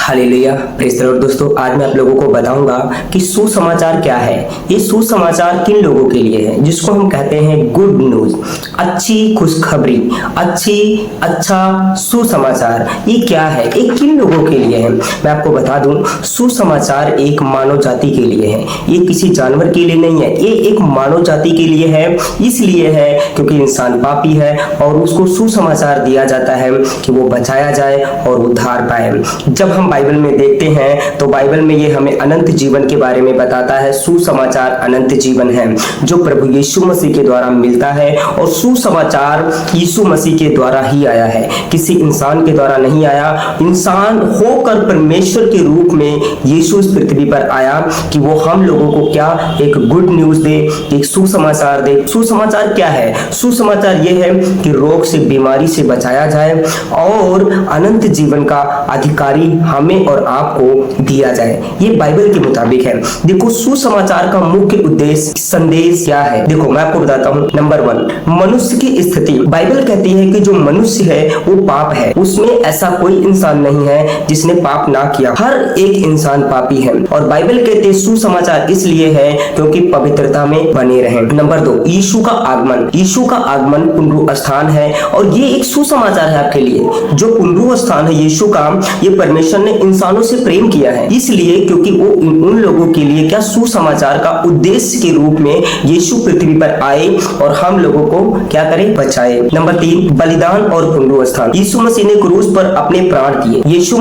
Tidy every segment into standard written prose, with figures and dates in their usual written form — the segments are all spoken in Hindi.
Hallelujah, praise the Lord. दोस्तों, आज मैं आप लोगों को बताऊंगा कि सुसमाचार क्या है। ये सुसमाचार किन लोगों के लिए है, जिसको हम कहते हैं गुड न्यूज, अच्छी खुशखबरी, अच्छा सुसमाचार। ये क्या है, ये किन लोगों के लिए है? मैं आपको बता दूं, सुसमाचार एक मानव जाति के लिए है। ये किसी जानवर के लिए नहीं है, ये एक मानव जाति के लिए है। इसलिए है क्योंकि इंसान पापी है और उसको सुसमाचार दिया जाता है कि वो बचाया जाए और उद्धार पाए। जब हम बाइबल में देखते हैं तो बाइबल में ये हमें अनंत जीवन के बारे में बताता है। सुसमाचार अनंत जीवन है जो प्रभु यीशु मसीह के द्वारा मिलता है, और सुसमाचार यीशु मसीह के द्वारा ही आया है, किसी इंसान के द्वारा नहीं आया। इंसान होकर परमेश्वर के रूप में यीशु इस पृथ्वी पर आया कि वो हम लोगों को क्या एक गुड न्यूज दे, एक सुसमाचार दे। सुसमाचार क्या है? सुसमाचार ये है कि रोग से, बीमारी से बचाया जाए और अनंत जीवन का अधिकारी हमें और आपको दिया जाए। ये बाइबल के मुताबिक है। देखो, सुसमाचार का मुख्य उद्देश्य, संदेश क्या है? देखो, मैं आपको बताता हूँ। नंबर 1, मनुष्य की स्थिति। बाइबल कहती है कि जो मनुष्य है वो पाप है, उसमें ऐसा कोई इंसान नहीं है जिसने पाप ना किया। हर एक इंसान पापी है, और बाइबल कहते हैं सुसमाचार इसलिए है क्योंकि पवित्रता में बने रहे। नंबर 2, यीशु का आगमन। यीशु का आगमन पुनरुत्थान स्थान है, और ये एक सुसमाचार है आपके लिए। जो पुनरुत्थान स्थान है यीशु का, ये परमेश्वर ने इंसानों से प्रेम किया है, इसलिए क्योंकि वो उन लोगों के लिए क्या सुसमाचार का उद्देश्य के रूप में यीशु पृथ्वी पर आए और हम लोगों को क्या करे, बचाए। नंबर 3, बलिदान और पुनरुत्थान। यीशु मसीह ने क्रूस पर अपने प्राण दिए। यीशु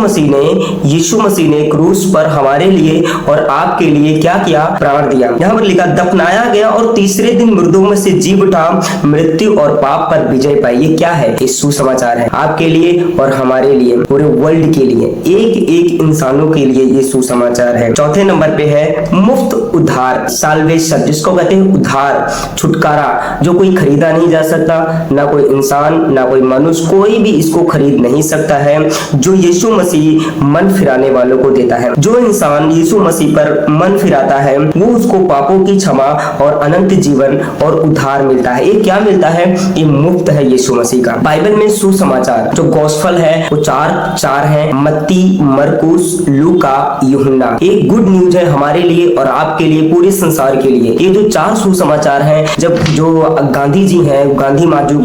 मसीह ने क्रूस पर हमारे लिए और आपके लिए क्या किया? प्राण दिया। यहाँ पर लिखा, दफनाया गया और तीसरे दिन मुर्दों में से जी उठा, मृत्यु और पाप पर विजय पाई। ये क्या है? ये सुसमाचार है आपके लिए और हमारे लिए, पूरे वर्ल्ड के लिए, एक एक इंसानों के लिए ये सुसमाचार है। चौथे नंबर पे है मुफ्त उद्धार, साल्वेशन, जिसको कहते हैं उद्धार, छुटकारा, जो कोई खरीदा नहीं जा सकता, ना कोई इंसान, ना कोई मनुष्य, कोई भी इसको खरीद नहीं सकता है, जो यीशु मसीह मन फिराने वालों को देता है। जो इंसान यीशु मसीह पर मन फिराता है वो उसको पापों की क्षमा और अनंत जीवन और उद्धार मिलता है। ये क्या मिलता है? ये मुफ्त है यीशु मसीह का। बाइबल में सुसमाचार जो गॉस्पेल है वो चार है, मत्ती, मरकुस, लूका, यूहन्ना। एक गुड न्यूज है हमारे लिए और आपके लिए, पूरे संसार के लिए। ये जो 4 सुसमाचार हैं, जब जो गांधी जी हैं, गांधी माजू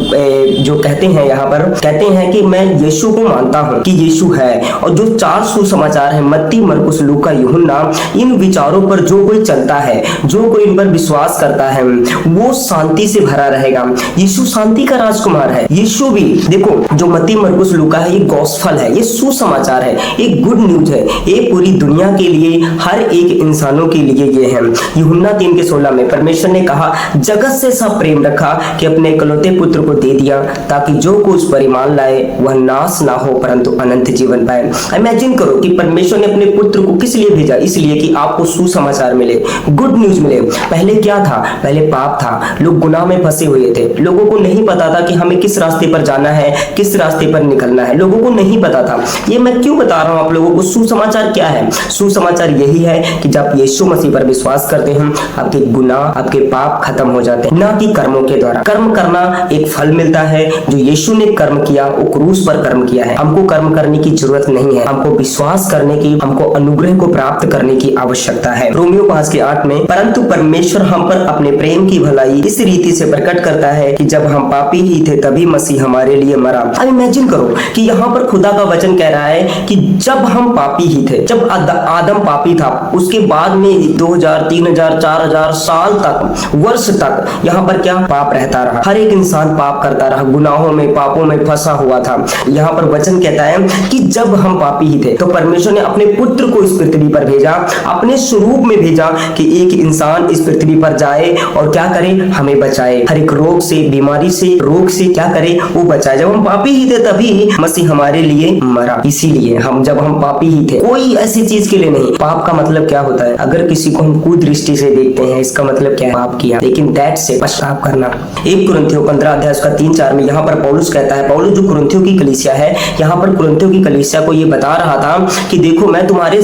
जो कहते हैं, यहाँ पर कहते हैं कि मैं यीशु को मानता हूँ कि यीशु है, और जो 4 सुसमाचार है, मत्ती, मरकुस, लूका, यूहन्ना, इन विचारों पर जो कोई चलता है, जो कोई इन पर विश्वास करता है, वो शांति से भरा रहेगा। यीशु शांति का राजकुमार है। यीशु भी, देखो, जो मत्ती, मरकुस, लूका है, ये गॉस्पेल है, ये सुसमाचार है, एक गुड न्यूज है। ये पूरी दुनिया के लिए, हर एक इंसानों के लिए ये है। यूहन्ना 3:16 में परमेश्वर ने कहा, जगत से सब प्रेम रखा कि अपने इकलौते पुत्र को दे दिया, ताकि जो कोई उस पर ईमान लाए वह नाश ना हो परंतु अनंत जीवन पाए। इमेजिन करो कि परमेश्वर ने अपने पुत्र को किस लिए भेजा? इसलिए कि आपको सुसमाचार मिले, गुड न्यूज मिले। पहले क्या था? पहले पाप था, लोग गुनाह में फंसे हुए थे, लोगों को नहीं पता था कि हमें किस रास्ते पर जाना है, किस रास्ते पर निकलना है, लोगों को नहीं पता था। ये मैं क्यों बता रहा हूँ आप लोगों को? सुसमाचार क्या है? सुसमाचार यही है कि जब यीशु मसीह पर विश्वास करते हैं, आपके गुनाह, आपके पाप खत्म हो जाते हैं, ना कि कर्मों के द्वारा। कर्म करना एक फल मिलता है। जो यीशु ने कर्म किया वो क्रूस पर कर्म किया है। हमको कर्म करने की जरूरत नहीं है, हमको विश्वास करने की, हमको अनुग्रह को प्राप्त करने की आवश्यकता है। रोमियो 5:8 में, परंतु परमेश्वर हम पर अपने प्रेम की भलाई इस रीति से प्रकट करता है कि जब हम पापी ही थे तभी मसीह हमारे लिए मरा। अब इमेजिन करो कि यहाँ पर खुदा का वचन कह रहा है कि जब हम पापी ही थे, जब आदम पापी था, उसके बाद में 2000, 3000, 4000 साल तक, वर्ष तक यहाँ पर क्या पाप रहता रहा। हर एक इंसान पाप करता रहा, गुनाहों में, पापों में फंसा हुआ था। यहाँ पर वचन कहता है कि जब हम पापी ही थे तो परमेश्वर ने अपने पुत्र को इस पृथ्वी पर भेजा, अपने स्वरूप में भेजा कि एक इंसान इस पृथ्वी पर जाए और क्या करे? हमें बचाए, हर एक रोग से, बीमारी से, रोग से क्या करे? वो बचाए। जब हम पापी ही थे तभी मसीह हमारे लिए मरा। इसीलिए जब हम पापी ही थे, कोई ऐसी चीज के लिए नहीं। पाप का मतलब क्या होता है? अगर किसी को हम कुदृष्टि से देखते हैं, इसका मतलब क्या है? पाप किया। लेकिन दैट से पश्चाताप करना। 1 कुरिन्थियों 15:3-4 में यहाँ पर पौलुस कहता है, पौलुस जो कुरिन्थियों की कलीसिया है, यहाँ पर कुरिन्थियों की कलीसिया को ये बता रहा था कि देखो, मैं तुम्हारे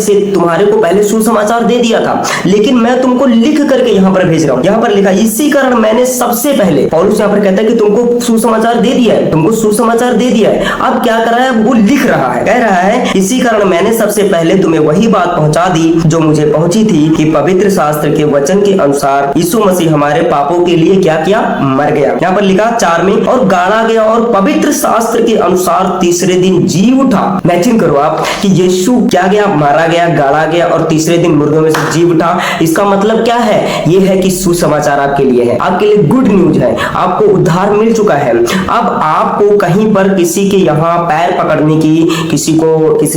को पहले सुसमाचार दे दिया था, लेकिन मैं तुमको लिख करके यहाँ पर भेज रहा हूँ। यहाँ पर लिखा, इसी कारण मैंने सबसे पहले, पौलुस यहाँ पर कहता है कि तुमको सुसमाचार दे दिया है, तुमको सुसमाचार दे दिया है। अब क्या कर रहा है? वो लिख रहा है, कह रहा है, इसी कारण मैंने सबसे पहले तुम्हें वही बात पहुंचा दी जो मुझे पहुंची थी कि पवित्र शास्त्र के वचन के अनुसार यीशु मसीह हमारे पापों के लिए क्या किया, मर गया। यहाँ पर लिखा 4 में, और गाड़ा गया और पवित्र शास्त्र के अनुसार तीसरे दिन जी उठा। मैचिंग करो आप कि यीशु क्या गया, मारा गया, गाड़ा गया और तीसरे दिन मुर्दों में से जी उठा। इसका मतलब क्या है? ये है कि सुसमाचार आपके लिए है, आपके लिए गुड न्यूज है। आपको उद्धार मिल चुका है। अब आपको कहीं पर किसी के यहाँ पैर पकड़ने की, किसी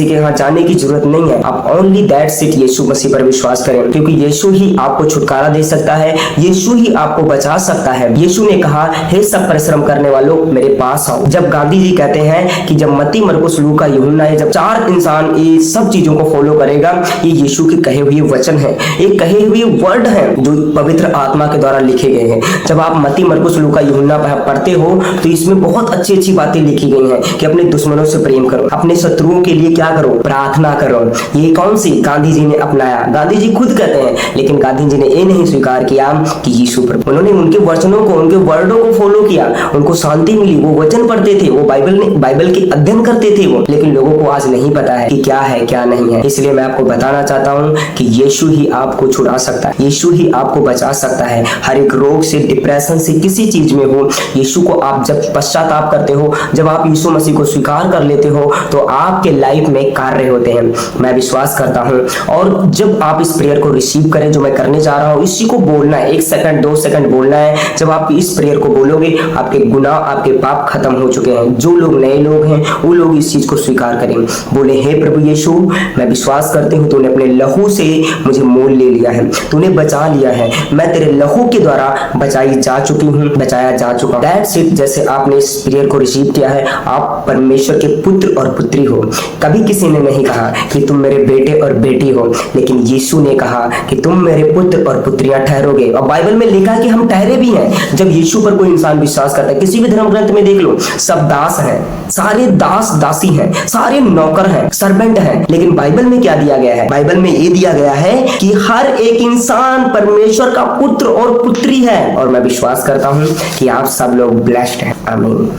के यहाँ जाने की जरूरत नहीं है। आप ओनली दैट्स इट यीशु मसीह पर विश्वास करें, क्योंकि यीशु ही आपको छुटकारा दे सकता है, यीशु ही आपको बचा सकता है। यीशु ने कहा, हे सब परिश्रम करने वालों मेरे पास आओ। जब गांधी जी कहते हैं कि जब मत्ती, मरकुस, लूका, यूहन्ना, जब 4 इंसान ये सब चीजों को फॉलो करेगा, ये यीशु के कहे हुए वचन है, एक कहे हुए वर्ड है जो पवित्र आत्मा के द्वारा लिखे गए हैं। जब आप मत्ती, मरकुस, लूका, यूहन्ना पढ़ते हो तो इसमें बहुत अच्छी अच्छी बातें लिखी गई हैं कि अपने दुश्मनों से प्रेम करो, अपने शत्रुओं के लिए क्या करो, प्रार्थना करो। ये कौन सी गांधी जी ने अपनाया? गांधी जी खुद कहते हैं, लेकिन गांधी जी ने ये नहीं स्वीकार किया कि यीशु पर, उन्होंने उनके वचनों को, उनके वर्डों को फॉलो किया, उनको शांति मिली। वो वचन पढ़ते थे, वो बाइबल के अध्ययन करते थे वो, लेकिन लोगों को आज नहीं पता है कि क्या है क्या नहीं है। इसलिए मैं आपको बताना चाहता हूँ कि यीशु ही आपको छुड़ा सकता है, यीशु ही आपको बचा सकता है हर एक रोग से, डिप्रेशन से, किसी चीज में हो। यीशु को आप जब पश्चाताप करते हो, जब आप यीशु मसीह को स्वीकार कर लेते हो, तो आपके लाइफ में कार्य होते हैं। मैं विश्वास करता हूँ। और जब आप इस प्रेयर को रिसीव करें जो मैं करने जा रहा हूँ, इसी को बोलना है, 1 सेकंड 2 सेकंड बोलना है। जब आप इस प्रेयर को बोलोगे, आपके गुनाह, आपके पाप खत्म हो चुके हैं। जो लोग नए लोग हैं वो लोग इस चीज को स्वीकार करें, बोले, हे प्रभु यीशु, मैं विश्वास करती हूँ तूने अपने लहू से मुझे मोल ले लिया है, तूने बचा लिया है, मैं तेरे लहू के द्वारा बचाई जा चुकी हूँ, बचाया जा चुका हूँ। That's it. जैसे आपने इस प्रेयर को रिसीव किया है, आप परमेश्वर के पुत्र और पुत्री हो। कभी किसी ने नहीं कहा कि तुम मेरे बेटे और बेटी हो, लेकिन यीशु ने कहा कि तुम मेरे पुत्र और पुत्रियां ठहरोगे। और बाइबल में लिखा है कि हम ठहरे भी हैं। जब यीशु पर कोई इंसान विश्वास करता है, किसी भी धर्म ग्रंथ में देख लो, सब दास हैं, सारे दास दासी हैं, सारे नौकर हैं, सर्वेंट हैं। लेकिन बाइबल में क्या दिया गया है? बाइबल में ये दिया गया है कि हर एक इंसान परमेश्वर का पुत्र और पुत्री है। और मैं विश्वास करता हूं कि आप सब लोग ब्लेस्ड हैं। आमीन।